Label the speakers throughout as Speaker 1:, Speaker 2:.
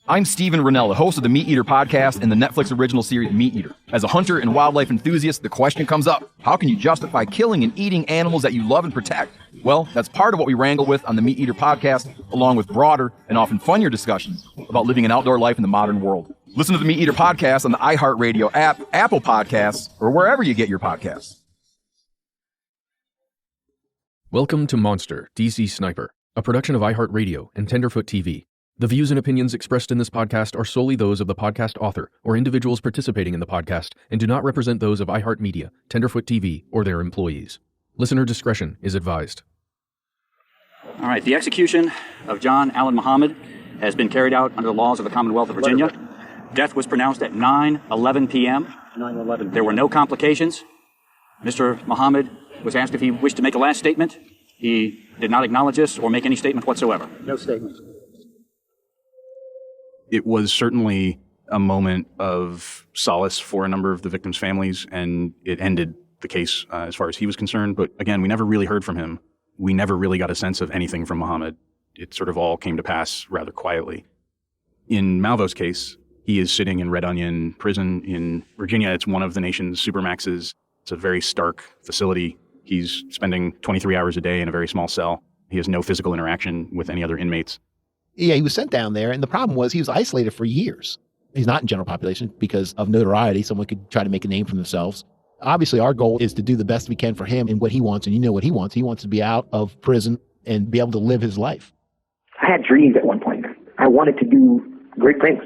Speaker 1: I'm Steven Rennell, the host of the Meat Eater podcast and the Netflix original series Meat Eater. As a hunter and wildlife enthusiast, the question comes up, how can you justify killing and eating animals that you love and protect? Well, that's part of what we wrangle with on the Meat Eater podcast, along with broader and often funnier discussions about living an outdoor life in the modern world. Listen to the Meat Eater podcast on the iHeartRadio app, Apple Podcasts, or wherever you get your podcasts.
Speaker 2: Welcome to Monster, DC Sniper, a production of iHeartRadio and Tenderfoot TV. The views and opinions expressed in this podcast are solely those of the podcast author or individuals participating in the podcast and do not represent those of iHeartMedia, Tenderfoot TV, or their employees. Listener discretion is advised.
Speaker 3: All right, the execution of John Allen Muhammad has been carried out under the laws of the Commonwealth of Virginia. Death was pronounced at 9:11 p.m. 9:11. There were no complications. Mr. Muhammad was asked if he wished to make a last statement. He did not acknowledge this or make any statement whatsoever.
Speaker 4: No statement.
Speaker 5: It was certainly a moment of solace for a number of the victims' families, and it ended the case as far as he was concerned. But again, we never really heard from him. We never really got a sense of anything from Muhammad. It sort of all came to pass rather quietly. In Malvo's case, he is sitting in Red Onion Prison in Virginia. It's one of the nation's supermaxes. It's a very stark facility. He's spending 23 hours a day in a very small cell. He has no physical interaction with any other inmates.
Speaker 6: Yeah, he was sent down there, and the problem was he was isolated for years. He's not in general population because of notoriety. Someone could try to make a name for themselves. Obviously, our goal is to do the best we can for him and what he wants, and you know what he wants. He wants to be out of prison and be able to live his life.
Speaker 4: I had dreams at one point. I wanted to do great things.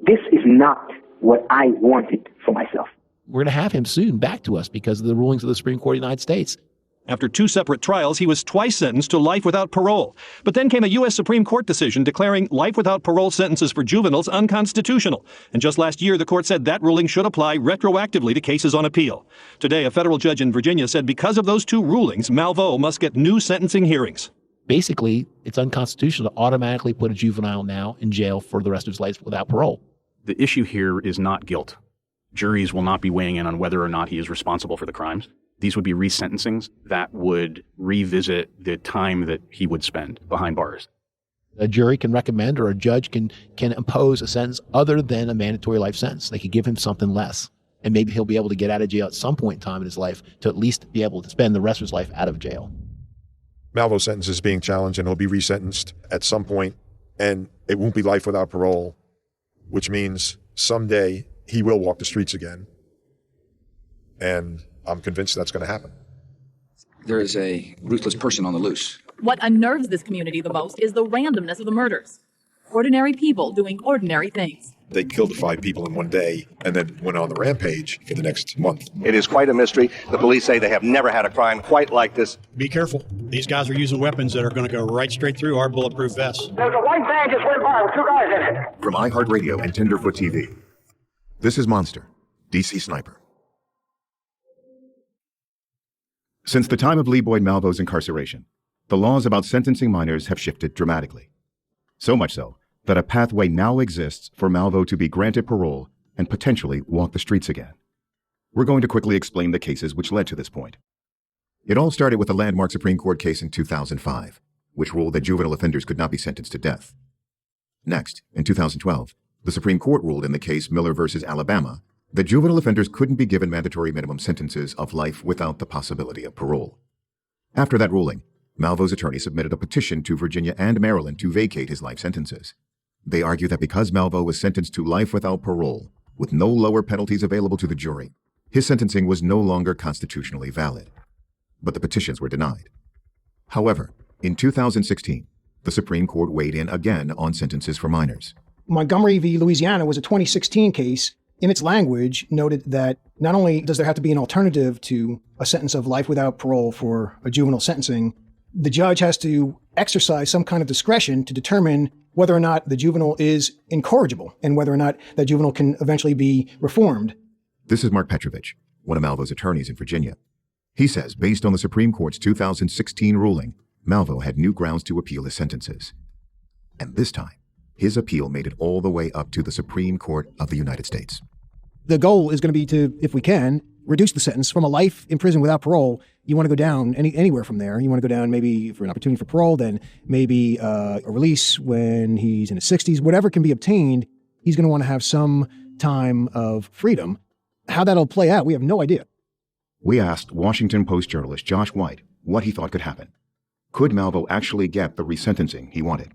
Speaker 4: This is not what I wanted for myself.
Speaker 6: We're going to have him soon back to us because of the rulings of the Supreme Court of the United States.
Speaker 7: After two separate trials, he was twice sentenced to life without parole. But then came a U.S. Supreme Court decision declaring life without parole sentences for juveniles unconstitutional. And just last year, the court said that ruling should apply retroactively to cases on appeal. Today, a federal judge in Virginia said because of those two rulings, Malvo must get new sentencing hearings.
Speaker 6: Basically, it's unconstitutional to automatically put a juvenile now in jail for the rest of his life without parole.
Speaker 5: The issue here is not guilt. Juries will not be weighing in on whether or not he is responsible for the crimes. These would be resentencings that would revisit the time that he would spend behind bars.
Speaker 6: A jury can recommend or a judge can impose a sentence other than a mandatory life sentence. They could give him something less. And maybe he'll be able to get out of jail at some point in time in his life to at least be able to spend the rest of his life out of jail.
Speaker 8: Malvo's sentence is being challenged and he'll be resentenced at some point, and it won't be life without parole, which means someday he will walk the streets again. And I'm convinced that's going to happen.
Speaker 9: There is a ruthless person on the loose.
Speaker 10: What unnerves this community the most is the randomness of the murders. Ordinary people doing ordinary things.
Speaker 8: They killed 5 people in one day and then went on the rampage for the next month.
Speaker 11: It is quite a mystery. The police say they have never had a crime quite like this.
Speaker 12: Be careful. These guys are using weapons that are going to go right straight through our bulletproof vests.
Speaker 4: There's a white van just went by with 2 guys in it.
Speaker 13: From iHeartRadio and Tenderfoot TV, this is Monster, DC Sniper. Since the time of Lee Boyd Malvo's incarceration, the laws about sentencing minors have shifted dramatically. So much so that a pathway now exists for Malvo to be granted parole and potentially walk the streets again. We're going to quickly explain the cases which led to this point. It all started with a landmark Supreme Court case in 2005, which ruled that juvenile offenders could not be sentenced to death. Next, in 2012, the Supreme Court ruled in the case Miller versus Alabama that juvenile offenders couldn't be given mandatory minimum sentences of life without the possibility of parole. After that ruling, Malvo's attorney submitted a petition to Virginia and Maryland to vacate his life sentences. They argue that because Malvo was sentenced to life without parole, with no lower penalties available to the jury, his sentencing was no longer constitutionally valid. But the petitions were denied. However, in 2016, the Supreme Court weighed in again on sentences for minors.
Speaker 14: Montgomery v. Louisiana was a 2016 case. In its language, noted that not only does there have to be an alternative to a sentence of life without parole for a juvenile sentencing, the judge has to exercise some kind of discretion to determine whether or not the juvenile is incorrigible and whether or not that juvenile can eventually be reformed.
Speaker 13: This is Mark Petrovich, one of Malvo's attorneys in Virginia. He says, based on the Supreme Court's 2016 ruling, Malvo had new grounds to appeal his sentences. And this time, his appeal made it all the way up to the Supreme Court of the United States.
Speaker 14: The goal is going to be to, if we can, reduce the sentence from a life in prison without parole. You want to go down anywhere from there. You want to go down maybe for an opportunity for parole, then maybe a release when he's in his 60s. Whatever can be obtained, he's going to want to have some time of freedom. How that'll play out, we have no idea.
Speaker 13: We asked Washington Post journalist Josh White what he thought could happen. Could Malvo actually get the resentencing he wanted?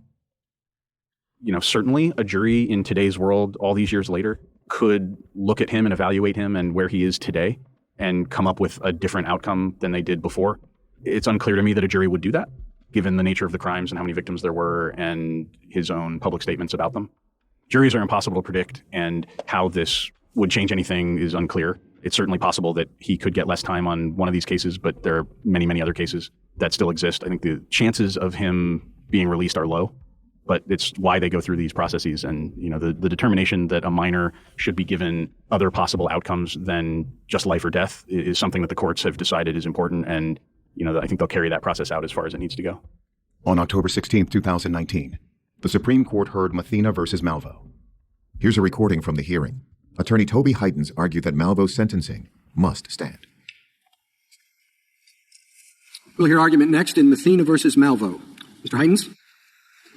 Speaker 5: Certainly a jury in today's world, all these years later, could look at him and evaluate him and where he is today and come up with a different outcome than they did before. It's unclear to me that a jury would do that, given the nature of the crimes and how many victims there were and his own public statements about them. Juries are impossible to predict, and how this would change anything is unclear. It's certainly possible that he could get less time on one of these cases, but there are many, many other cases that still exist. I think the chances of him being released are low, but it's why they go through these processes. And, the determination that a minor should be given other possible outcomes than just life or death is something that the courts have decided is important. And, I think they'll carry that process out as far as it needs to go.
Speaker 13: On October 16, 2019, the Supreme Court heard Mathena versus Malvo. Here's a recording from the hearing. Attorney Toby Heitens argued that Malvo's sentencing must stand.
Speaker 15: We'll hear argument next in Mathena versus Malvo. Mr. Heitens?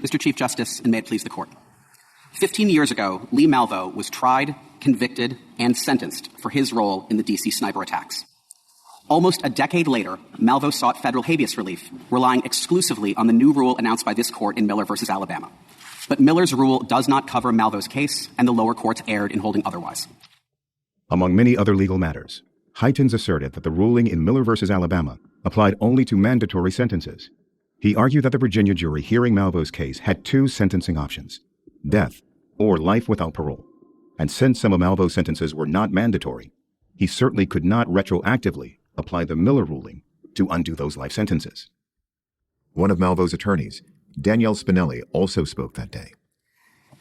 Speaker 16: Mr. Chief Justice, and may it please the Court. 15 years ago, Lee Malvo was tried, convicted, and sentenced for his role in the D.C. sniper attacks. Almost a decade later, Malvo sought federal habeas relief, relying exclusively on the new rule announced by this court in Miller versus Alabama. But Miller's rule does not cover Malvo's case, and the lower courts erred in holding otherwise.
Speaker 13: Among many other legal matters, Heitens asserted that the ruling in Miller versus Alabama applied only to mandatory sentences. He argued that the Virginia jury hearing Malvo's case had two sentencing options: death or life without parole. And since some of Malvo's sentences were not mandatory, he certainly could not retroactively apply the Miller ruling to undo those life sentences. One of Malvo's attorneys, Danielle Spinelli, also spoke that day.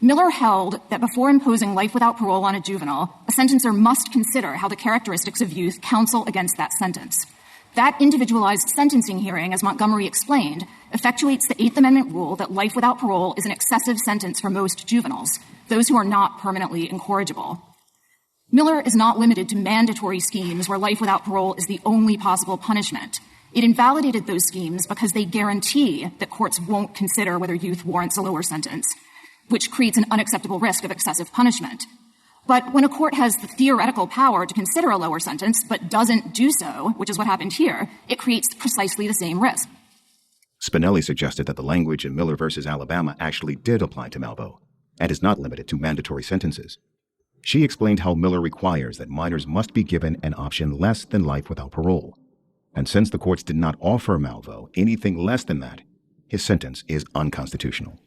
Speaker 17: Miller held that before imposing life without parole on a juvenile, a sentencer must consider how the characteristics of youth counsel against that sentence. That individualized sentencing hearing, as Montgomery explained, effectuates the Eighth Amendment rule that life without parole is an excessive sentence for most juveniles, those who are not permanently incorrigible. Miller is not limited to mandatory schemes where life without parole is the only possible punishment. It invalidated those schemes because they guarantee that courts won't consider whether youth warrants a lower sentence, which creates an unacceptable risk of excessive punishment. But when a court has the theoretical power to consider a lower sentence but doesn't do so, which is what happened here, it creates precisely the same risk.
Speaker 13: Spinelli suggested that the language in Miller versus Alabama actually did apply to Malvo and is not limited to mandatory sentences. She explained how Miller requires that minors must be given an option less than life without parole. And since the courts did not offer Malvo anything less than that, his sentence is unconstitutional.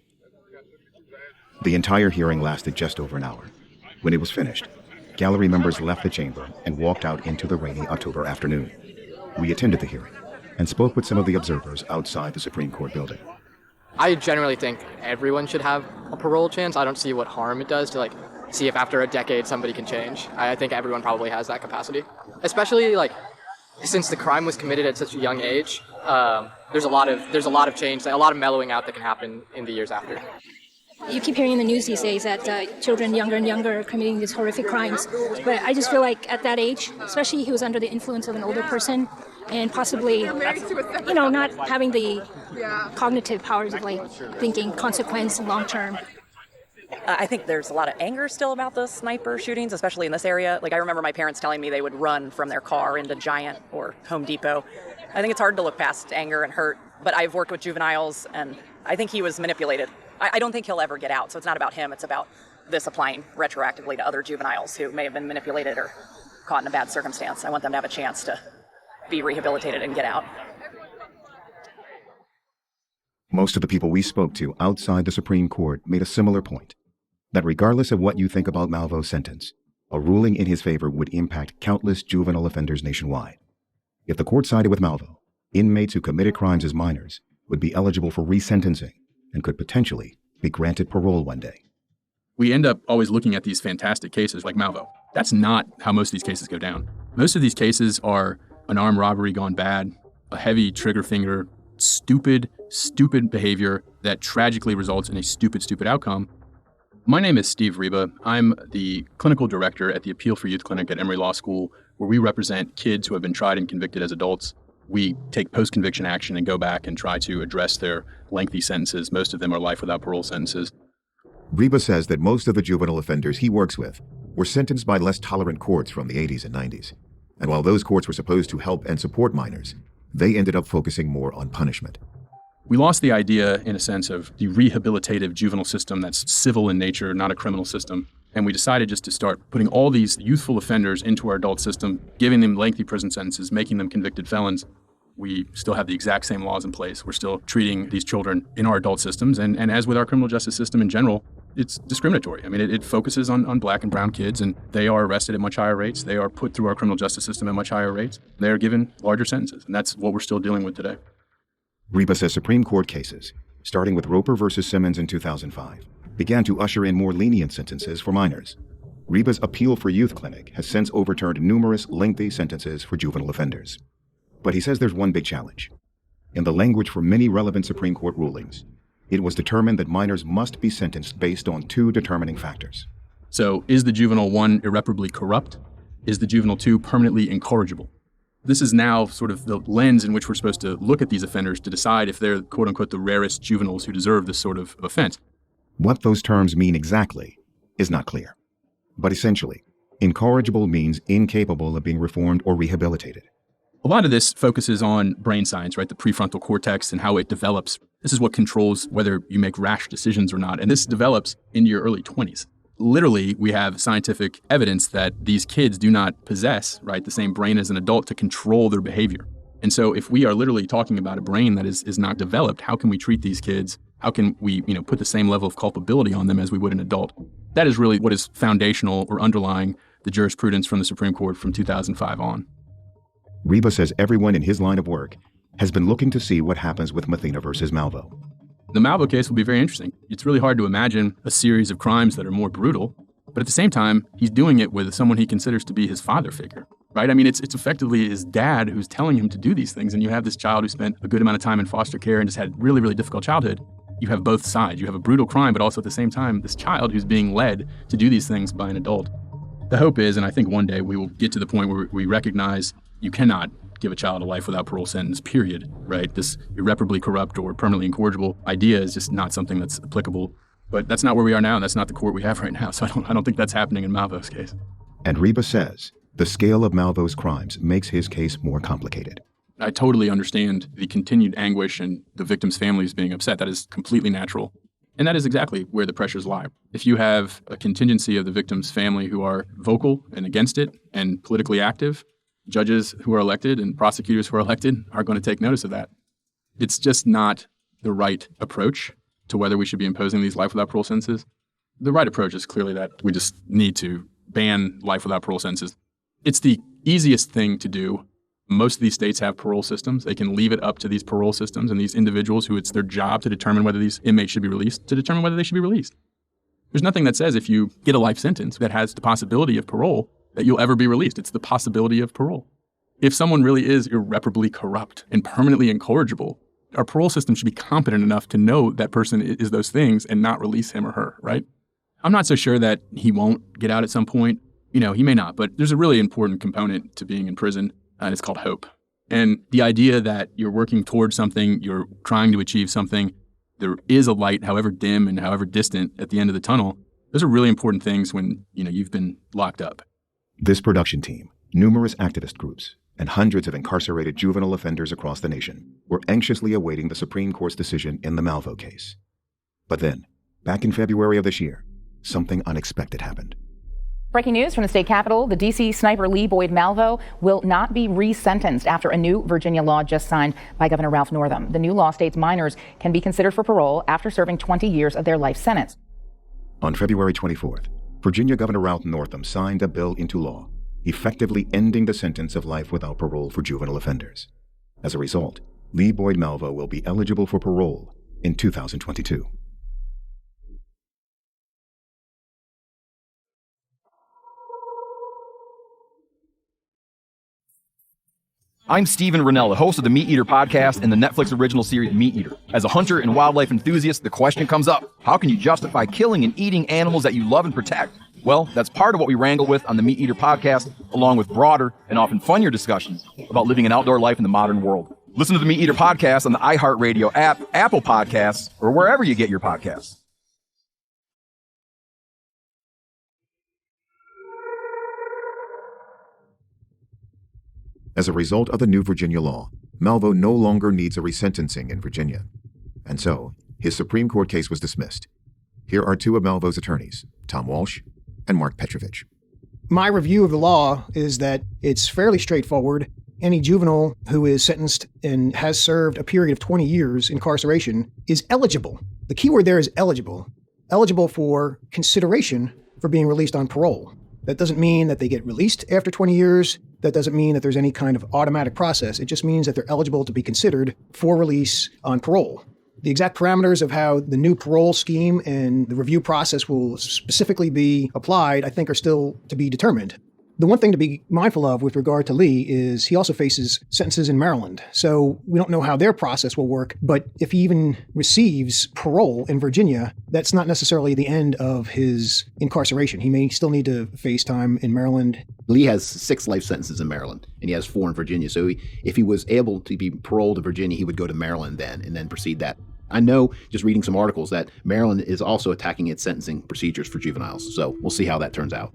Speaker 13: The entire hearing lasted just over an hour. When it was finished, gallery members left the chamber and walked out into the rainy October afternoon. We attended the hearing and spoke with some of the observers outside the Supreme Court building.
Speaker 18: I generally think everyone should have a parole chance. I don't see what harm it does to see if after a decade somebody can change. I think everyone probably has that capacity, especially since the crime was committed at such a young age. There's a lot of change, a lot of mellowing out that can happen in the years after.
Speaker 19: You keep hearing in the news these days that children younger and younger are committing these horrific crimes. But I just feel like at that age, especially he was under the influence of an older person and possibly, not having the cognitive powers of thinking consequence and long term.
Speaker 20: I think there's a lot of anger still about the sniper shootings, especially in this area. I remember my parents telling me they would run from their car into Giant or Home Depot. I think it's hard to look past anger and hurt, but I've worked with juveniles, and I think he was manipulated. I don't think he'll ever get out, so it's not about him. It's about this applying retroactively to other juveniles who may have been manipulated or caught in a bad circumstance. I want them to have a chance to be rehabilitated and get out.
Speaker 13: Most of the people we spoke to outside the Supreme Court made a similar point, that regardless of what you think about Malvo's sentence, a ruling in his favor would impact countless juvenile offenders nationwide. If the court sided with Malvo, inmates who committed crimes as minors would be eligible for resentencing and could potentially be granted parole one day.
Speaker 2: We end up always looking at these fantastic cases like Malvo. That's not how most of these cases go down. Most of these cases are an armed robbery gone bad, a heavy trigger finger, stupid behavior that tragically results in a stupid outcome. My name is Steve Reba. I'm the clinical director at the Appeal for Youth Clinic at Emory Law School, where we represent kids who have been tried and convicted as adults. We take post-conviction action and go back and try to address their lengthy sentences. Most of them are life without parole sentences.
Speaker 13: Reba says that most of the juvenile offenders he works with were sentenced by less tolerant courts from the 80s and 90s. And while those courts were supposed to help and support minors, they ended up focusing more on punishment.
Speaker 2: We lost the idea, in a sense, of the rehabilitative juvenile system that's civil in nature, not a criminal system. And we decided just to start putting all these youthful offenders into our adult system, giving them lengthy prison sentences, making them convicted felons. We still have the exact same laws in place. We're still treating these children in our adult systems. And as with our criminal justice system in general, it's discriminatory. I mean, it focuses on black and brown kids, and they are arrested at much higher rates. They are put through our criminal justice system at much higher rates. They are given larger sentences, and that's what we're still dealing with today.
Speaker 13: Reba says Supreme Court cases, starting with Roper versus Simmons in 2005, began to usher in more lenient sentences for minors. Reba's Appeal for Youth Clinic has since overturned numerous lengthy sentences for juvenile offenders. But he says there's one big challenge. In the language for many relevant Supreme Court rulings, it was determined that minors must be sentenced based on two determining factors.
Speaker 2: So is the juvenile 1 irreparably corrupt? Is the juvenile 2 permanently incorrigible? This is now sort of the lens in which we're supposed to look at these offenders to decide if they're, quote unquote, the rarest juveniles who deserve this sort of offense.
Speaker 13: What those terms mean exactly is not clear. But essentially, incorrigible means incapable of being reformed or rehabilitated.
Speaker 2: A lot of this focuses on brain science, right? The prefrontal cortex and how it develops. This is what controls whether you make rash decisions or not. And this develops into your early 20s. Literally, we have scientific evidence that these kids do not possess, right, the same brain as an adult to control their behavior. And so if we are literally talking about a brain that is not developed, how can we treat these kids? How can we, put the same level of culpability on them as we would an adult? That is really what is foundational or underlying the jurisprudence from the Supreme Court from 2005 on.
Speaker 13: Reba says everyone in his line of work has been looking to see what happens with Mathena versus Malvo.
Speaker 2: The Malvo case will be very interesting. It's really hard to imagine a series of crimes that are more brutal, but at the same time, he's doing it with someone he considers to be his father figure, right? I mean, it's effectively his dad who's telling him to do these things, and you have this child who spent a good amount of time in foster care and just had really, really difficult childhood. You have both sides. You have a brutal crime, but also at the same time, this child who's being led to do these things by an adult. The hope is, and I think one day we will get to the point where we recognize you cannot give a child a life without parole sentence, period, right? This irreparably corrupt or permanently incorrigible idea is just not something that's applicable. But that's not where we are now, and that's not the court we have right now. So I don't think that's happening in Malvo's case.
Speaker 13: And Reba says the scale of Malvo's crimes makes his case more complicated.
Speaker 2: I totally understand the continued anguish and the victim's families being upset. That is completely natural. And that is exactly where the pressures lie. If you have a contingency of the victim's family who are vocal and against it and politically active, judges who are elected and prosecutors who are elected are going to take notice of that. It's just not the right approach to whether we should be imposing these life without parole sentences. The right approach is clearly that we just need to ban life without parole sentences. It's the easiest thing to do. Most of these states have parole systems. They can leave it up to these parole systems and these individuals who it's their job to determine whether these inmates should be released, to determine whether they should be released. There's nothing that says if you get a life sentence that has the possibility of parole, that you'll ever be released. It's the possibility of parole. If someone really is irreparably corrupt and permanently incorrigible, our parole system should be competent enough to know that person is those things and not release him or her, right? I'm not so sure that he won't get out at some point. He may not, but there's a really important component to being in prison, and it's called hope. And the idea that you're working towards something, you're trying to achieve something, there is a light, however dim and however distant, at the end of the tunnel. Those are really important things when, you've been locked up.
Speaker 13: This production team, numerous activist groups, and hundreds of incarcerated juvenile offenders across the nation were anxiously awaiting the Supreme Court's decision in the Malvo case. But then, back in February of this year, something unexpected happened.
Speaker 21: Breaking news from the state capitol, the D.C. sniper Lee Boyd Malvo will not be resentenced after a new Virginia law just signed by Governor Ralph Northam. The new law states minors can be considered for parole after serving 20 years of their life sentence.
Speaker 13: On February 24th, Virginia Governor Ralph Northam signed a bill into law, effectively ending the sentence of life without parole for juvenile offenders. As a result, Lee Boyd Malvo will be eligible for parole in 2022.
Speaker 1: I'm Steven Rennell, the host of the Meat Eater podcast and the Netflix original series Meat Eater. As a hunter and wildlife enthusiast, the question comes up, how can you justify killing and eating animals that you love and protect? Well, that's part of what we wrangle with on the Meat Eater podcast, along with broader and often funnier discussions about living an outdoor life in the modern world. Listen to the Meat Eater podcast on the iHeartRadio app, Apple Podcasts, or wherever you get your podcasts.
Speaker 13: As a result of the new Virginia law, Malvo no longer needs a resentencing in Virginia. And so, his Supreme Court case was dismissed. Here are two of Malvo's attorneys, Tom Walsh and Mark Petrovich.
Speaker 14: My review of the law is that it's fairly straightforward. Any juvenile who is sentenced and has served a period of 20 years incarceration is eligible. The key word there is eligible. Eligible for consideration for being released on parole. That doesn't mean that they get released after 20 years. That doesn't mean that there's any kind of automatic process. It just means that they're eligible to be considered for release on parole. The exact parameters of how the new parole scheme and the review process will specifically be applied, I think, are still to be determined. The one thing to be mindful of with regard to Lee is he also faces sentences in Maryland. So we don't know how their process will work, but if he even receives parole in Virginia, that's not necessarily the end of his incarceration. He may still need to face time in Maryland.
Speaker 6: Lee has 6 life sentences in Maryland, and he has 4 in Virginia. So if he was able to be paroled in Virginia, he would go to Maryland then and then proceed that. I know, just reading some articles, that Maryland is also attacking its sentencing procedures for juveniles. So we'll see how that turns out.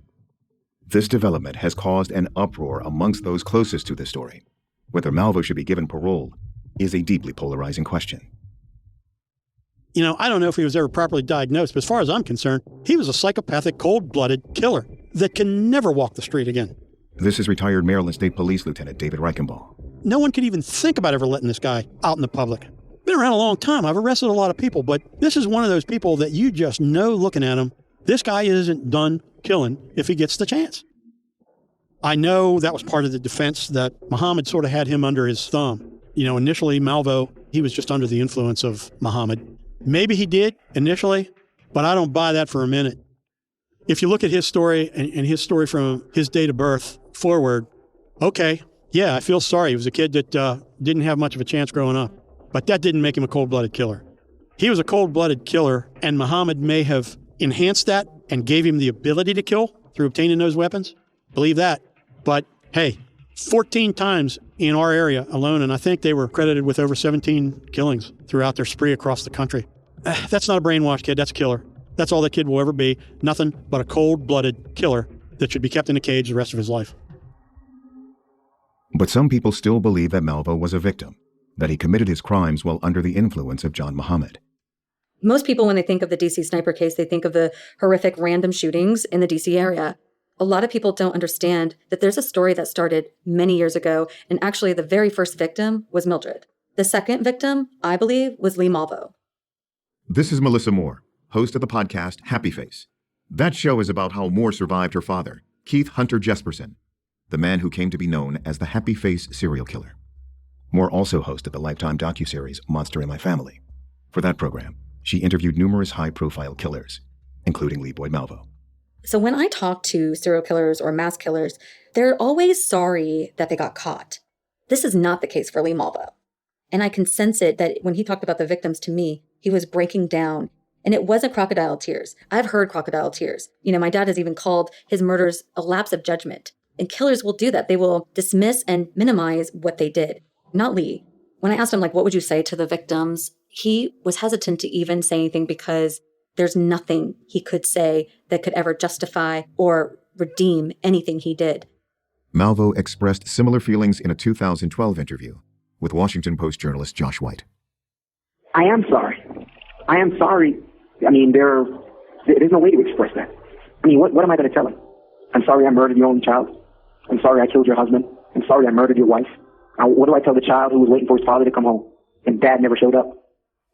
Speaker 13: This development has caused an uproar amongst those closest to the story. Whether Malvo should be given parole is a deeply polarizing question.
Speaker 12: You know, I don't know if he was ever properly diagnosed, but as far as I'm concerned, he was a psychopathic, cold-blooded killer that can never walk the street again.
Speaker 13: This is retired Maryland State Police Lieutenant David Reichenbach.
Speaker 12: No one could even think about ever letting this guy out in the public. Been around a long time. I've arrested a lot of people, but this is one of those people that you just know looking at him, this guy isn't done killing if he gets the chance. I know that was part of the defense, that Muhammad sort of had him under his thumb. You know, initially, Malvo, he was just under the influence of Muhammad. Maybe he did initially, but I don't buy that for a minute. If you look at his story and his story from his date of birth forward, okay, yeah, I feel sorry. He was a kid that didn't have much of a chance growing up, but that didn't make him a cold-blooded killer. He was a cold-blooded killer, and Muhammad may have enhanced that and gave him the ability to kill through obtaining those weapons. Believe that. But hey, 14 times in our area alone, and I think they were credited with over 17 killings throughout their spree across the country. That's not a brainwashed kid, that's a killer. That's all that kid will ever be, nothing but a cold-blooded killer that should be kept in a cage the rest of his life.
Speaker 13: But some people still believe that Malvo was a victim, that he committed his crimes while under the influence of John Muhammad.
Speaker 22: Most people, when they think of the DC sniper case, they think of the horrific random shootings in the DC area. A lot of people don't understand that there's a story that started many years ago, and actually the very first victim was Mildred. The second victim, I believe, was Lee Malvo.
Speaker 13: This is Melissa Moore, host of the podcast Happy Face. That show is about how Moore survived her father, Keith Hunter Jesperson, the man who came to be known as the Happy Face serial killer. Moore also hosted the Lifetime docuseries Monster in My Family. For that program, she interviewed numerous high-profile killers, including Lee Boyd Malvo.
Speaker 22: So when I talk to serial killers or mass killers, they're always sorry that they got caught. This is not the case for Lee Malvo. And I can sense it that when he talked about the victims to me, he was breaking down. And it wasn't crocodile tears. I've heard crocodile tears. You know, my dad has even called his murders a lapse of judgment. And killers will do that. They will dismiss and minimize what they did. Not Lee. When I asked him, like, what would you say to the victims? He was hesitant to even say anything because there's nothing he could say that could ever justify or redeem anything he did.
Speaker 13: Malvo expressed similar feelings in a 2012 interview with Washington Post journalist Josh White.
Speaker 4: I am sorry. I am sorry. I mean, there's no way to express that. I mean, what am I going to tell him? I'm sorry I murdered your only child. I'm sorry I killed your husband. I'm sorry I murdered your wife. What do I tell the child who was waiting for his father to come home and dad never showed up?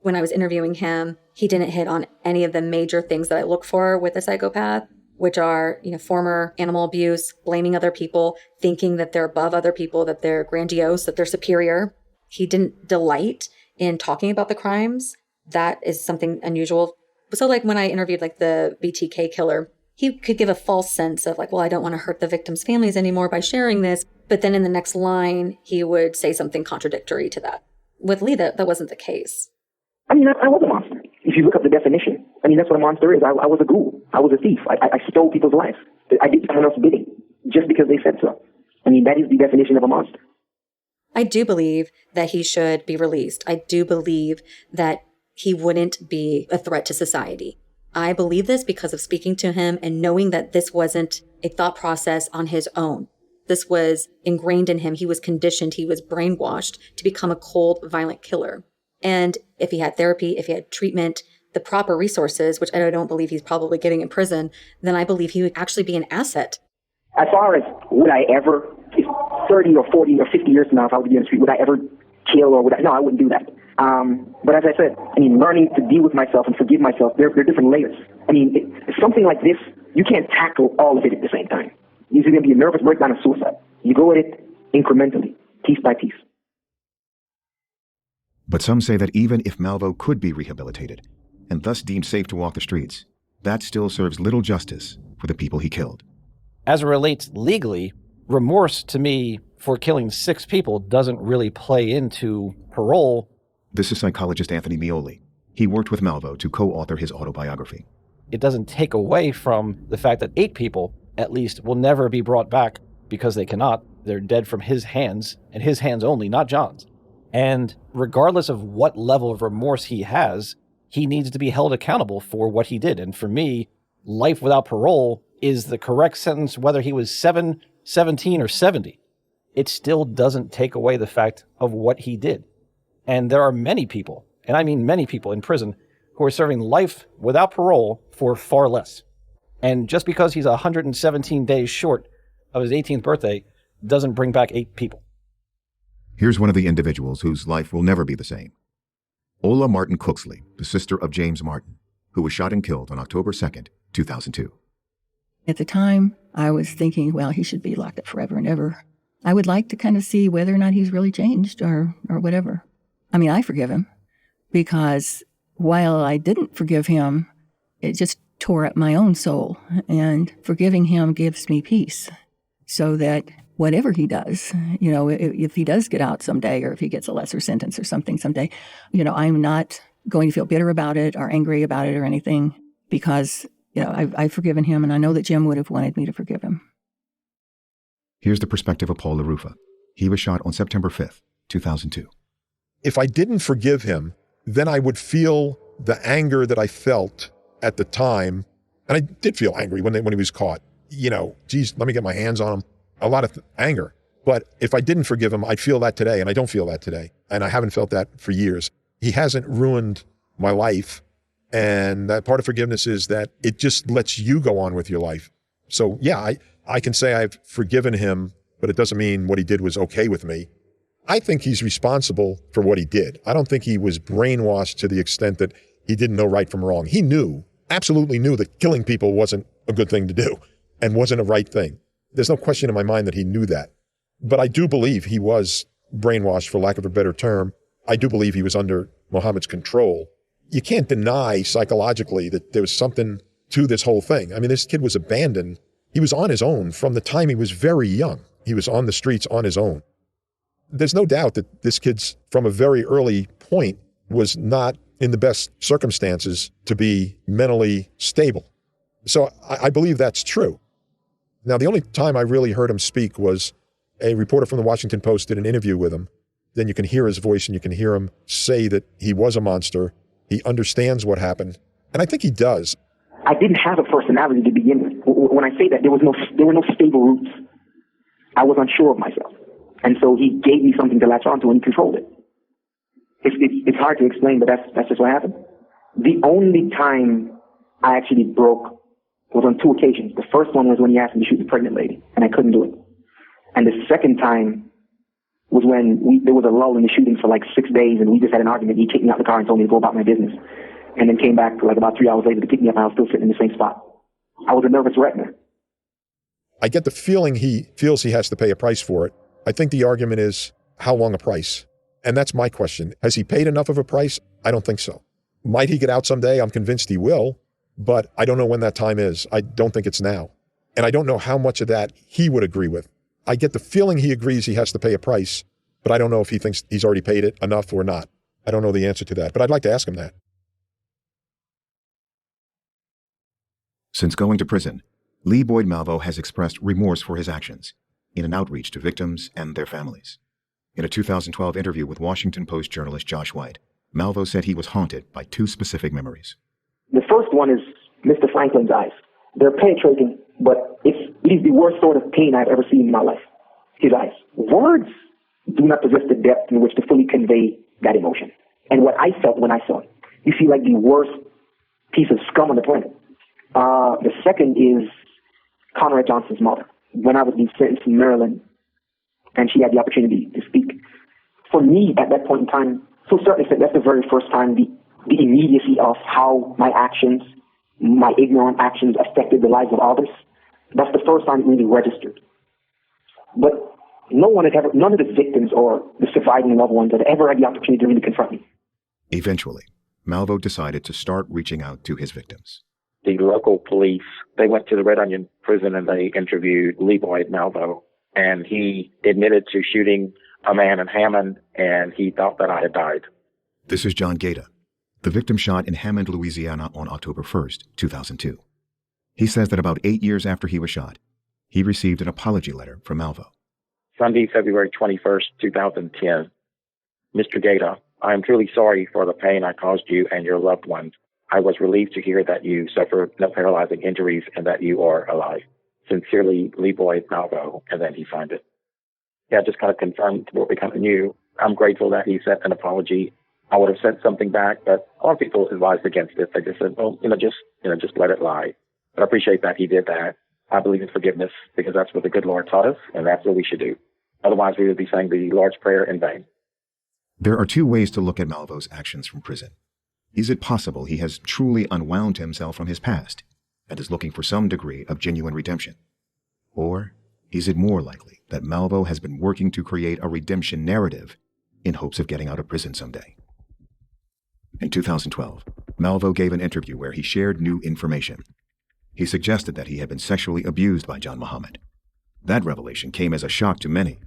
Speaker 22: When I was interviewing him, he didn't hit on any of the major things that I look for with a psychopath, which are, former animal abuse, blaming other people, thinking that they're above other people, that they're grandiose, that they're superior. He didn't delight in talking about the crimes. That is something unusual. So like when I interviewed like the BTK killer, he could give a false sense of like, well, I don't want to hurt the victims' families anymore by sharing this. But then in the next line, he would say something contradictory to that. With Lee, that wasn't the case.
Speaker 4: I mean, I was a monster. If you look up the definition, I mean, that's what a monster is. I was a ghoul. I was a thief. I stole people's lives. I did someone else's bidding just because they said so. I mean, that is the definition of a monster.
Speaker 22: I do believe that he should be released. I do believe that he wouldn't be a threat to society. I believe this because of speaking to him and knowing that this wasn't a thought process on his own. This was ingrained in him. He was conditioned. He was brainwashed to become a cold, violent killer. And if he had therapy, if he had treatment, the proper resources, which I don't believe he's probably getting in prison, then I believe he would actually be an asset.
Speaker 4: As far as would I ever, 30 or 40 or 50 years from now, if I would be on the street, would I ever kill or would I? No, I wouldn't do that. But as I said, I mean, learning to deal with myself and forgive myself, there are different layers. I mean, something like this, you can't tackle all of it at the same time. It's going to be a nervous breakdown of suicide. You go at it incrementally, piece by piece.
Speaker 13: But some say that even if Malvo could be rehabilitated and thus deemed safe to walk the streets, that still serves little justice for the people he killed.
Speaker 3: As it relates legally, remorse to me for killing 6 people doesn't really play into parole.
Speaker 13: This is psychologist Anthony Mioli. He worked with Malvo to co-author his autobiography.
Speaker 3: It doesn't take away from the fact that 8 people, at least, will never be brought back because they cannot. They're dead from his hands, and his hands only, not John's. And regardless of what level of remorse he has, he needs to be held accountable for what he did. And for me, life without parole is the correct sentence, whether he was 7, 17, or 70. It still doesn't take away the fact of what he did. And there are many people, and I mean many people in prison, who are serving life without parole for far less. And just because he's 117 days short of his 18th birthday doesn't bring back 8 people.
Speaker 13: Here's one of the individuals whose life will never be the same. Ola Martin Cooksley, the sister of James Martin, who was shot and killed on October 2nd, 2002.
Speaker 7: At the time, I was thinking, well, he should be locked up forever and ever. I would like to kind of see whether or not he's really changed or whatever. I mean, I forgive him because while I didn't forgive him, it just tore up my own soul. And forgiving him gives me peace so that whatever he does, you know, if he does get out someday or if he gets a lesser sentence or something someday, you know, I'm not going to feel bitter about it or angry about it or anything because, you know, I've forgiven him and I know that Jim would have wanted me to forgive him.
Speaker 13: Here's the perspective of Paul LaRufa. He was shot on September 5th, 2002.
Speaker 8: If I didn't forgive him, then I would feel the anger that I felt at the time. And I did feel angry when he was caught. You know, geez, let me get my hands on him. A lot of anger. But if I didn't forgive him, I'd feel that today, and I don't feel that today. And I haven't felt that for years. He hasn't ruined my life. And that part of forgiveness is that it just lets you go on with your life. So yeah, I can say I've forgiven him, but it doesn't mean what he did was okay with me. I think he's responsible for what he did. I don't think he was brainwashed to the extent that he didn't know right from wrong. He knew, absolutely knew that killing people wasn't a good thing to do and wasn't a right thing. There's no question in my mind that he knew that. But I do believe he was brainwashed, for lack of a better term. I do believe he was under Mohammed's control. You can't deny psychologically that there was something to this whole thing. I mean, this kid was abandoned. He was on his own from the time he was very young. He was on the streets on his own. There's no doubt that this kid's, from a very early point, was not in the best circumstances to be mentally stable. So I believe that's true. Now, the only time I really heard him speak was a reporter from the Washington Post did an interview with him. Then you can hear his voice and you can hear him say that he was a monster. He understands what happened. And I think he does.
Speaker 4: I didn't have a personality to begin with. When I say that, there were no stable roots. I was unsure of myself. And so he gave me something to latch onto and he controlled it. It's hard to explain, but that's just what happened. The only time I actually broke was on 2 occasions. The first one was when he asked me to shoot the pregnant lady, and I couldn't do it. And the second time was when there was a lull in the shooting for like 6 days, and we just had an argument. He kicked me out of the car and told me to go about my business. And then came back like about 3 hours later to pick me up, and I was still sitting in the same spot. I was a nervous wreck, man.
Speaker 8: I get the feeling he feels he has to pay a price for it. I think the argument is, how long a price? And that's my question. Has he paid enough of a price? I don't think so. Might he get out someday? I'm convinced he will, but I don't know when that time is. I don't think it's now. And I don't know how much of that he would agree with. I get the feeling he agrees he has to pay a price, but I don't know if he thinks he's already paid it enough or not. I don't know the answer to that, but I'd like to ask him that.
Speaker 13: Since going to prison, Lee Boyd Malvo has expressed remorse for his actions in an outreach to victims and their families. In a 2012 interview with Washington Post journalist Josh White, Malvo said he was haunted by two specific memories.
Speaker 4: The first one is Mr. Franklin's eyes. They're penetrating, but it is the worst sort of pain I've ever seen in my life. His eyes. Words do not possess the depth in which to fully convey that emotion. And what I felt when I saw it, you see like the worst piece of scum on the planet. The second is Conrad Johnson's mother. When I was being sentenced in Maryland, and she had the opportunity to speak. For me, at that point in time, so certainly that's the very first time the immediacy of how my actions, my ignorant actions affected the lives of others. That's the first time it really registered. But none of the victims or the surviving loved ones had ever had the opportunity to really confront me.
Speaker 13: Eventually, Malvo decided to start reaching out to his victims.
Speaker 9: The local police, they went to the Red Onion prison and they interviewed Lee Boyd Malvo, and he admitted to shooting a man in Hammond, and he thought that I had died.
Speaker 13: This is John Gaeta, the victim shot in Hammond, Louisiana on October 1st, 2002. He says that about 8 years after he was shot, he received an apology letter from Malvo.
Speaker 9: Sunday, February 21st, 2010. Mr. Gaeta, I am truly sorry for the pain I caused you and your loved ones. I was relieved to hear that you suffered no paralyzing injuries and that you are alive. Sincerely, Lee Boyd Malvo, and then he signed it. Yeah, just kind of confirmed what we kind of knew. I'm grateful that he sent an apology. I would have sent something back, but a lot of people advised against it. They just said, well, just let it lie. But I appreciate that he did that. I believe in forgiveness because that's what the good Lord taught us, and that's what we should do. Otherwise, we would be saying the Lord's Prayer in vain.
Speaker 13: There are two ways to look at Malvo's actions from prison. Is it possible he has truly unwound himself from his past and is looking for some degree of genuine redemption? Or is it more likely that Malvo has been working to create a redemption narrative in hopes of getting out of prison someday? In 2012, Malvo gave an interview where he shared new information. He suggested that he had been sexually abused by John Muhammad. That revelation came as a shock to many,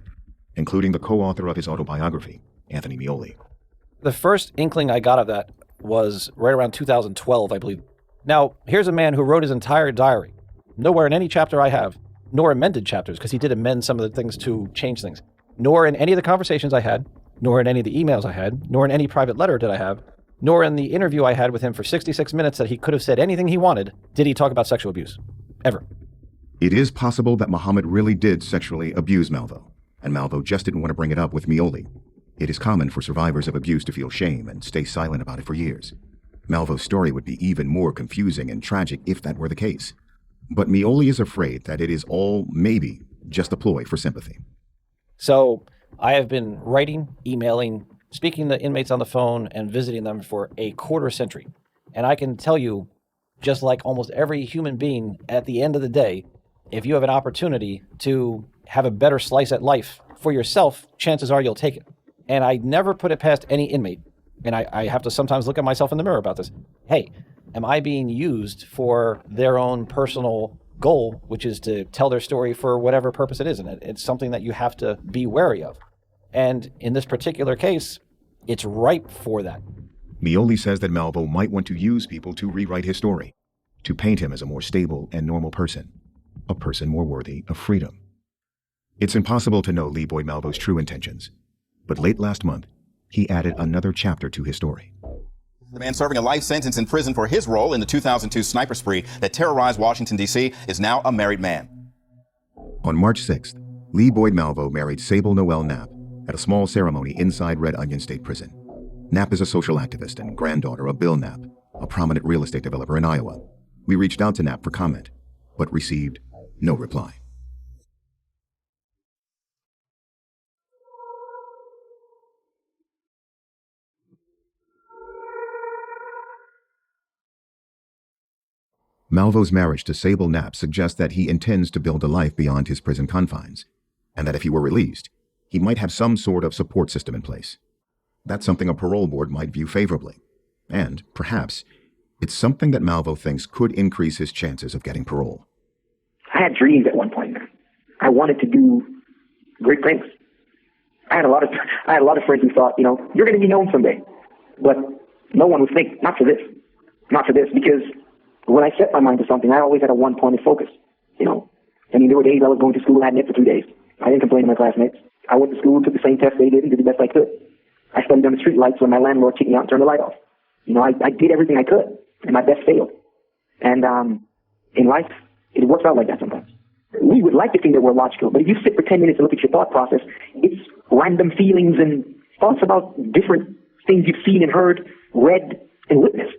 Speaker 13: including the co-author of his autobiography, Anthony Mioli.
Speaker 3: The first inkling I got of that was right around 2012, I believe. Now, here's a man who wrote his entire diary. Nowhere in any chapter I have, nor amended chapters, because he did amend some of the things to change things, nor in any of the conversations I had, nor in any of the emails I had, nor in any private letter did I have, nor in the interview I had with him for 66 minutes that he could have said anything he wanted, did he talk about sexual abuse. Ever.
Speaker 13: It is possible that Muhammad really did sexually abuse Malvo, and Malvo just didn't want to bring it up with Mioli. It is common for survivors of abuse to feel shame and stay silent about it for years. Malvo's story would be even more confusing and tragic if that were the case. But Mioli is afraid that it is all, maybe, just a ploy for sympathy.
Speaker 3: So I have been writing, emailing, speaking to inmates on the phone, and visiting them for a quarter century. And I can tell you, just like almost every human being, at the end of the day, if you have an opportunity to have a better slice at life for yourself, chances are you'll take it. And I never put it past any inmate, and I have to sometimes look at myself in the mirror about this. Hey, am I being used for their own personal goal, which is to tell their story for whatever purpose it is? And it's something that you have to be wary of. And in this particular case, it's ripe for that.
Speaker 13: Mioli says that Malvo might want to use people to rewrite his story, to paint him as a more stable and normal person, a person more worthy of freedom. It's impossible to know Lee Boyd Malvo's true intentions, but late last month, he added another chapter to his story.
Speaker 10: The man serving a life sentence in prison for his role in the 2002 sniper spree that terrorized Washington, D.C. is now a married man.
Speaker 13: On March 6th, Lee Boyd Malvo married Sable Noel Knapp at a small ceremony inside Red Onion State Prison. Knapp is a social activist and granddaughter of Bill Knapp, a prominent real estate developer in Iowa. We reached out to Knapp for comment, but received no reply. Malvo's marriage to Sable Knapp suggests that he intends to build a life beyond his prison confines, and that if he were released, he might have some sort of support system in place. That's something a parole board might view favorably, and, perhaps, it's something that Malvo thinks could increase his chances of getting parole.
Speaker 4: I had dreams at one point. I wanted to do great things. I had a lot of friends who thought, you're going to be known someday. But no one would think, not for this, because when I set my mind to something, I always had a one-pointed focus, there were days I was going to school, hadn't it for 2 days. I didn't complain to my classmates. I went to school, took the same test they did, and did the best I could. I studied on the street lights when my landlord kicked me out and turned the light off. I did everything I could, and my best failed. And in life, it works out like that sometimes. We would like to think that we're logical, but if you sit for 10 minutes and look at your thought process, it's random feelings and thoughts about different things you've seen and heard, read, and witnessed.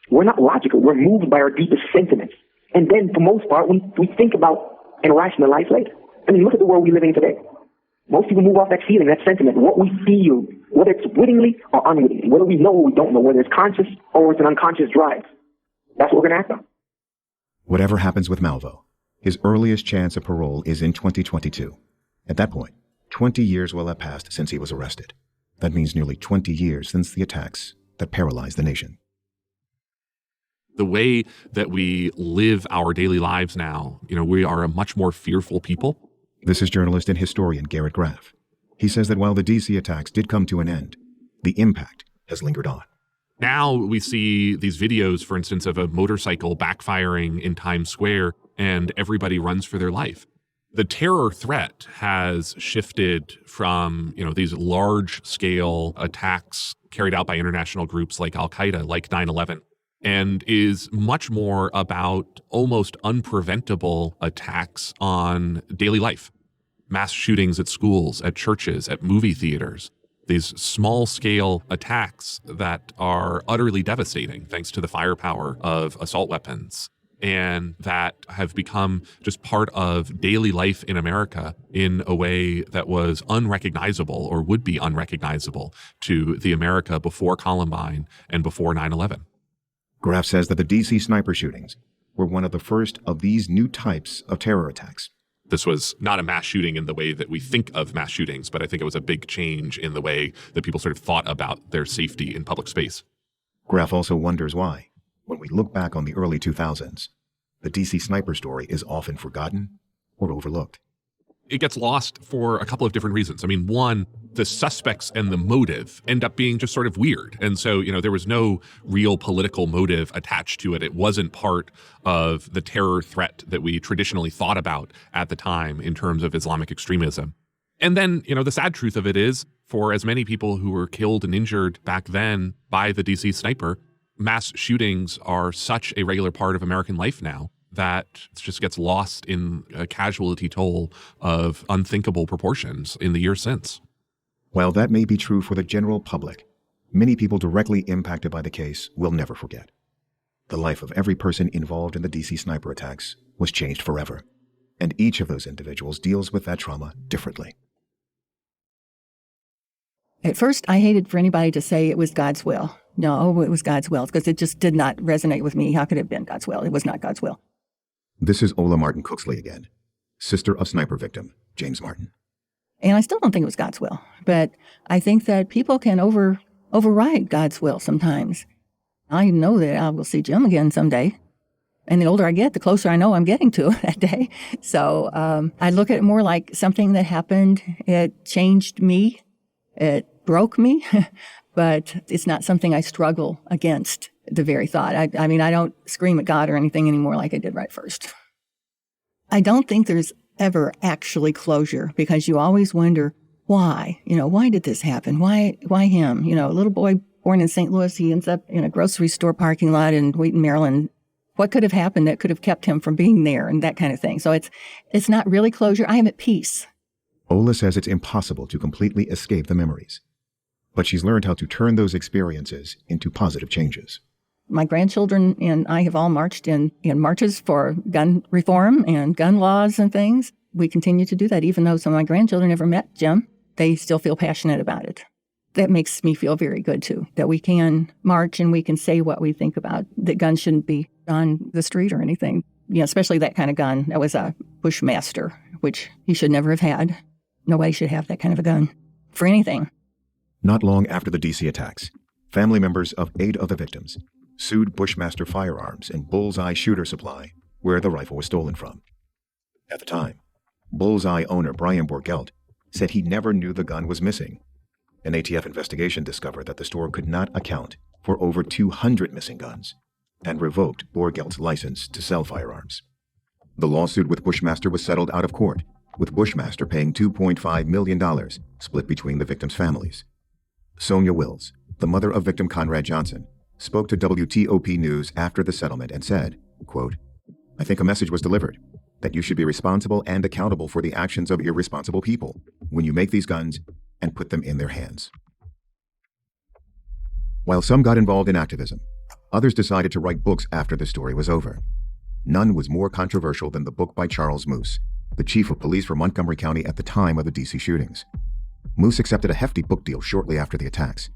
Speaker 4: We're not logical. We're moved by our deepest sentiments. And then, for the most part, we think about and rationalize later. Look at the world we live in today. Most people move off that feeling, that sentiment, what we feel, whether it's wittingly or unwittingly, whether we know or we don't know, whether it's conscious or it's an unconscious drive. That's what we're going to act on.
Speaker 13: Whatever happens with Malvo, his earliest chance of parole is in 2022. At that point, 20 years will have passed since he was arrested. That means nearly 20 years since the attacks that paralyzed the nation.
Speaker 5: The way that we live our daily lives now, we are a much more fearful people.
Speaker 13: This is journalist and historian Garrett Graff. He says that while the D.C. attacks did come to an end, the impact has lingered on.
Speaker 5: Now we see these videos, for instance, of a motorcycle backfiring in Times Square, and everybody runs for their life. The terror threat has shifted from, these large-scale attacks carried out by international groups like Al-Qaeda, like 9/11, and is much more about almost unpreventable attacks on daily life. Mass shootings at schools, at churches, at movie theaters. These small-scale attacks that are utterly devastating thanks to the firepower of assault weapons, and that have become just part of daily life in America in a way that was unrecognizable or would be unrecognizable to the America before Columbine and before 9/11.
Speaker 13: Graff says that the D.C. sniper shootings were one of the first of these new types of terror attacks.
Speaker 5: This was not a mass shooting in the way that we think of mass shootings, but I think it was a big change in the way that people sort of thought about their safety in public space.
Speaker 13: Graff also wonders why, when we look back on the early 2000s, the D.C. sniper story is often forgotten or overlooked.
Speaker 5: It gets lost for a couple of different reasons. One, the suspects and the motive end up being just sort of weird. And so, there was no real political motive attached to it. It wasn't part of the terror threat that we traditionally thought about at the time in terms of Islamic extremism. And then, the sad truth of it is, for as many people who were killed and injured back then by the DC sniper, mass shootings are such a regular part of American life now that it just gets lost in a casualty toll of unthinkable proportions in the years since.
Speaker 13: While that may be true for the general public, many people directly impacted by the case will never forget. The life of every person involved in the D.C. sniper attacks was changed forever, and each of those individuals deals with that trauma differently.
Speaker 7: At first, I hated for anybody to say it was God's will. No, it was God's will, because it just did not resonate with me. How could it have been God's will? It was not God's will.
Speaker 13: This is Ola Martin Cooksley again, sister of sniper victim James Martin.
Speaker 7: And I still don't think it was God's will, but I think that people can override God's will sometimes. I know that I will see Jim again someday. And the older I get, the closer I know I'm getting to that day. So I look at it more like something that happened. It changed me. It broke me. But it's not something I struggle against, the very thought. I don't scream at God or anything anymore like I did right first. I don't think there's ever actually closure, because you always wonder, why? Why did this happen? Why him? A little boy born in St. Louis, he ends up in a grocery store parking lot in Wheaton, Maryland. What could have happened that could have kept him from being there, and that kind of thing. So it's not really closure. I am at peace.
Speaker 13: Ola says it's impossible to completely escape the memories, but she's learned how to turn those experiences into positive changes.
Speaker 7: My grandchildren and I have all marched in marches for gun reform and gun laws and things. We continue to do that, even though some of my grandchildren never met Jim. They still feel passionate about it. That makes me feel very good, too, that we can march and we can say what we think about, that guns shouldn't be on the street or anything. Especially that kind of gun. That was a Bushmaster, which he should never have had. Nobody should have that kind of a gun for anything.
Speaker 13: Not long after the D.C. attacks, family members of 8 of the victims sued Bushmaster Firearms and Bullseye Shooter Supply, where the rifle was stolen from. At the time, Bullseye owner Brian Borgelt said he never knew the gun was missing. An ATF investigation discovered that the store could not account for over 200 missing guns and revoked Borgelt's license to sell firearms. The lawsuit with Bushmaster was settled out of court, with Bushmaster paying $2.5 million, split between the victims' families. Sonia Wills, the mother of victim Conrad Johnson, spoke to WTOP News after the settlement and said, quote, "I think a message was delivered that you should be responsible and accountable for the actions of irresponsible people when you make these guns and put them in their hands." While some got involved in activism, others decided to write books after the story was over. None was more controversial than the book by Charles Moose, the chief of police for Montgomery County at the time of the D.C. shootings. Moose accepted a hefty book deal shortly after the attacks,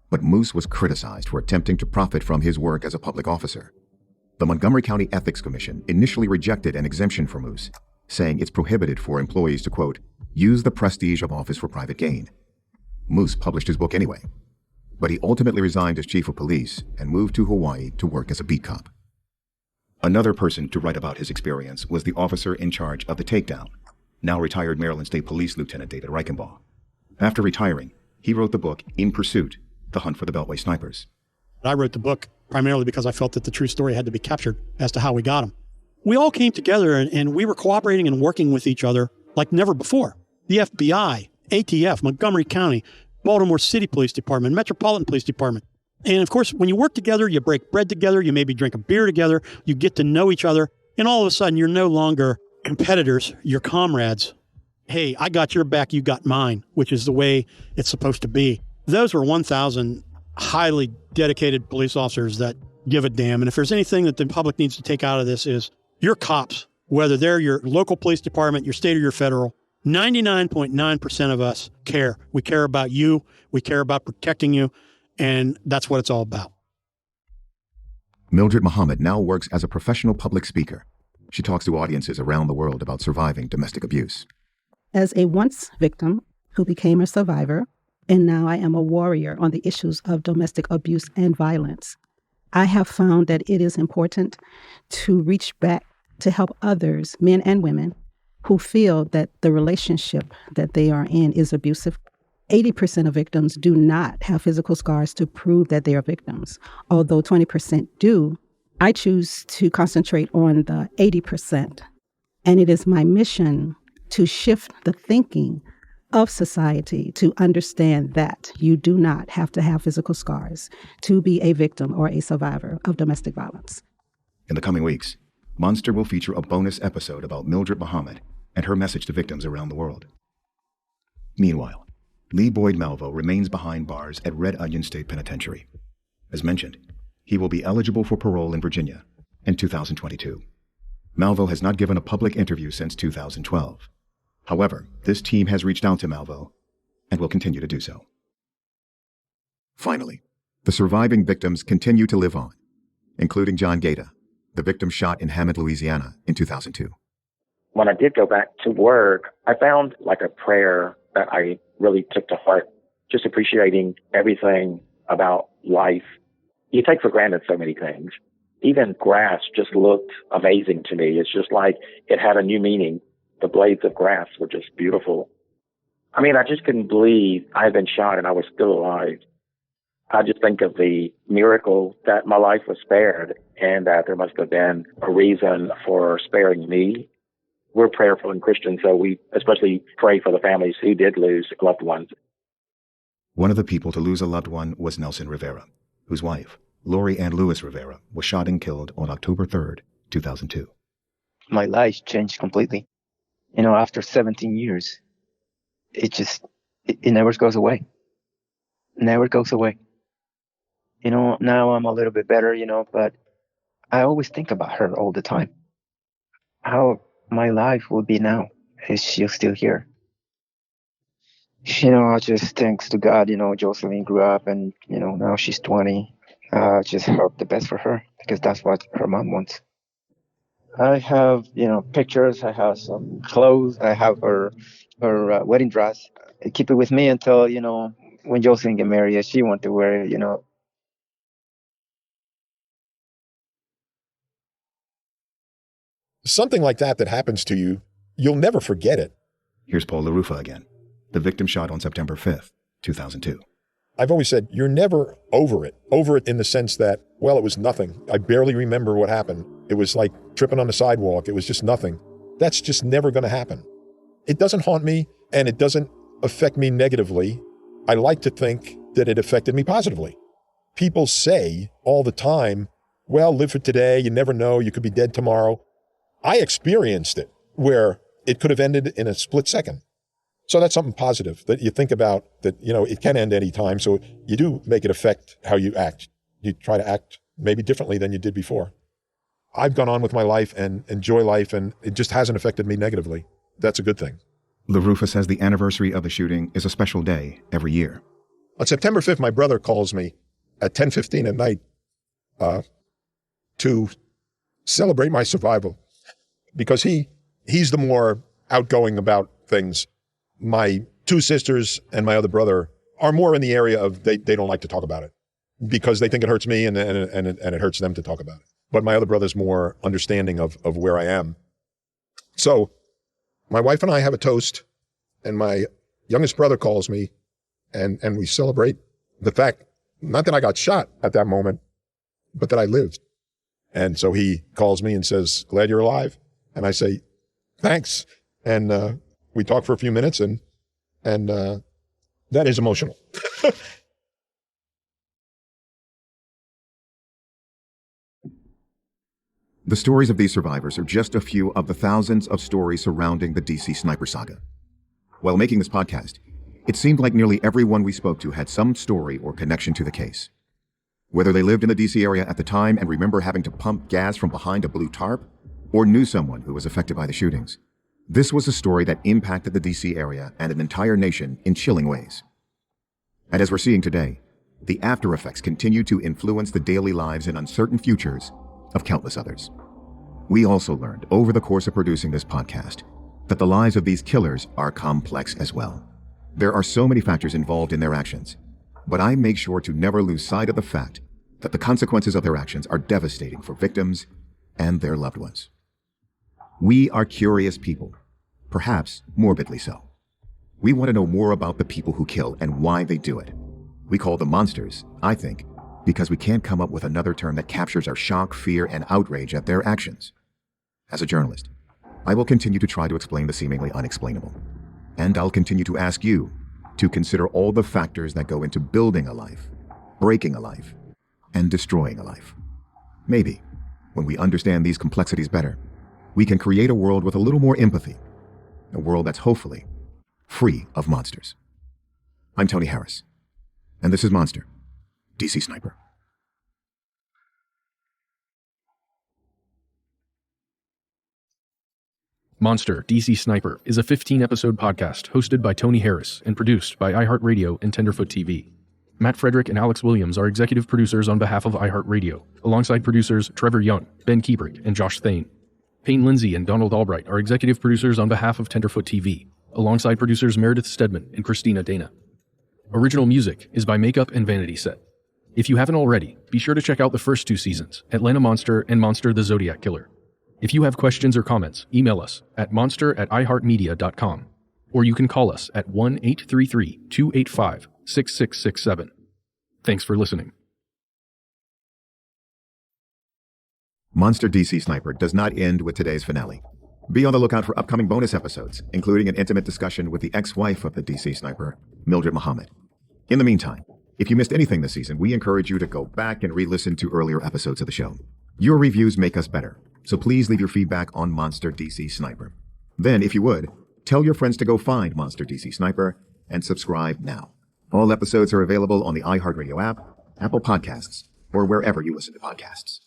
Speaker 13: but Moose was criticized for attempting to profit from his work as a public officer. The Montgomery County Ethics Commission initially rejected an exemption for Moose, saying it's prohibited for employees to, quote, "use the prestige of office for private gain." Moose published his book anyway, but he ultimately resigned as chief of police and moved to Hawaii to work as a beat cop. Another person to write about his experience was the officer in charge of the takedown, now retired Maryland State Police Lieutenant David Reichenbaugh. After retiring, he wrote the book In Pursuit: The Hunt for the Beltway Snipers.
Speaker 12: I wrote the book primarily because I felt that the true story had to be captured as to how we got them. We all came together and we were cooperating and working with each other like never before. The FBI, ATF, Montgomery County, Baltimore City Police Department, Metropolitan Police Department. And of course, when you work together, you break bread together, you maybe drink a beer together, you get to know each other, and all of a sudden you're no longer competitors, you're comrades. Hey, I got your back, you got mine, which is the way it's supposed to be. Those were 1,000 highly dedicated police officers that give a damn. And if there's anything that the public needs to take out of this is your cops, whether they're your local police department, your state or your federal, 99.9% of us care. We care about you. We care about protecting you. And that's what it's all about.
Speaker 13: Mildred Muhammad now works as a professional public speaker. She talks to audiences around the world about surviving domestic abuse.
Speaker 11: As a once victim who became a survivor, and now I am a warrior on the issues of domestic abuse and violence, I have found that it is important to reach back to help others, men and women, who feel that the relationship that they are in is abusive. 80% of victims do not have physical scars to prove that they are victims. Although 20% do, I choose to concentrate on the 80%. And it is my mission to shift the thinking of society to understand that you do not have to have physical scars to be a victim or a survivor of domestic violence.
Speaker 13: In the coming weeks, Monster will feature a bonus episode about Mildred Muhammad and her message to victims around the world. Meanwhile, Lee Boyd Malvo remains behind bars at Red Onion State Penitentiary. As mentioned, he will be eligible for parole in Virginia in 2022. Malvo has not given a public interview since 2012. However, this team has reached out to Malvo and will continue to do so. Finally, the surviving victims continue to live on, including John Gaeta, the victim shot in Hammond, Louisiana in 2002.
Speaker 9: When I did go back to work, I found like a prayer that I really took to heart, just appreciating everything about life. You take for granted so many things. Even grass just looked amazing to me. It's just like it had a new meaning. The blades of grass were just beautiful. I mean, I just couldn't believe I had been shot and I was still alive. I just think of the miracle that my life was spared and that there must have been a reason for sparing me. We're prayerful and Christian, so we especially pray for the families who did lose loved ones.
Speaker 13: One of the people to lose a loved one was Nelson Rivera, whose wife, Lori Ann Lewis Rivera, was shot and killed on October 3rd, 2002.
Speaker 15: My life changed completely. You know, after 17 years, it never goes away. Never goes away. You know, now I'm a little bit better, you know, but I always think about her all the time. How my life would be now if she's still here. You know, I just thanks to God, you know, Jocelyn grew up and, you know, now she's 20. Just hope the best for her because that's what her mom wants. I have, you know, pictures. I have some clothes. I have her wedding dress. I keep it with me until, you know, when Jocelyn get married, she want to wear it, you know.
Speaker 8: Something like that happens to you, you'll never forget it.
Speaker 13: Here's Paul LaRufa again. The victim shot on September 5th, 2002.
Speaker 8: I've always said, you're never over it in the sense that, well, it was nothing. I barely remember what happened. It was like tripping on the sidewalk. It was just nothing. That's just never going to happen. It doesn't haunt me, and it doesn't affect me negatively. I like to think that it affected me positively. People say all the time, well, live for today. You never know. You could be dead tomorrow. I experienced it where it could have ended in a split second. So that's something positive that you think about, that, it can end any time. So you do make it affect how you act. You try to act maybe differently than you did before. I've gone on with my life and enjoy life, and it just hasn't affected me negatively. That's a good thing.
Speaker 13: LaRufa says the anniversary of the shooting is a special day every year.
Speaker 8: On September 5th, my brother calls me at 10:15 at night to celebrate my survival, because he's the more outgoing about things. My two sisters and my other brother are more in the area of they don't like to talk about it because they think it hurts me and it hurts them to talk about it. But my other brother's more understanding of where I am. So my wife and I have a toast, and my youngest brother calls me and we celebrate the fact, not that I got shot at that moment, but that I lived. And so he calls me and says, glad you're alive. And I say, thanks. And we talk for a few minutes, and that is emotional.
Speaker 13: The stories of these survivors are just a few of the thousands of stories surrounding the DC sniper saga. While making this podcast, it seemed like nearly everyone we spoke to had some story or connection to the case. Whether they lived in the DC area at the time and remember having to pump gas from behind a blue tarp, or knew someone who was affected by the shootings, this was a story that impacted the DC area and an entire nation in chilling ways. And as we're seeing today, the after effects continue to influence the daily lives and uncertain futures of countless others. We also learned over the course of producing this podcast that the lives of these killers are complex as well. There are so many factors involved in their actions, but I make sure to never lose sight of the fact that the consequences of their actions are devastating for victims and their loved ones. We are curious people, perhaps morbidly so. We want to know more about the people who kill and why they do it. We call them monsters, I think, because we can't come up with another term that captures our shock, fear, and outrage at their actions. As a journalist, I will continue to try to explain the seemingly unexplainable. And I'll continue to ask you to consider all the factors that go into building a life, breaking a life, and destroying a life. Maybe, when we understand these complexities better, we can create a world with a little more empathy, a world that's hopefully free of monsters. I'm Tony Harris, and this is Monster, DC Sniper.
Speaker 2: Monster, DC Sniper is a 15-episode podcast hosted by Tony Harris and produced by iHeartRadio and Tenderfoot TV. Matt Frederick and Alex Williams are executive producers on behalf of iHeartRadio, alongside producers Trevor Young, Ben Kiebrick, and Josh Thane. Payne Lindsay and Donald Albright are executive producers on behalf of Tenderfoot TV, alongside producers Meredith Stedman and Christina Dana. Original music is by Makeup and Vanity Set. If you haven't already, be sure to check out the first two seasons, Atlanta Monster and Monster the Zodiac Killer. If you have questions or comments, email us at monster@iheartmedia.com, or you can call us at 1-833-285-6667. Thanks for listening.
Speaker 13: Monster DC Sniper does not end with today's finale. Be on the lookout for upcoming bonus episodes, including an intimate discussion with the ex-wife of the DC Sniper, Mildred Muhammad. In the meantime, if you missed anything this season, we encourage you to go back and re-listen to earlier episodes of the show. Your reviews make us better, so please leave your feedback on Monster DC Sniper. Then, if you would, tell your friends to go find Monster DC Sniper and subscribe now. All episodes are available on the iHeartRadio app, Apple Podcasts, or wherever you listen to podcasts.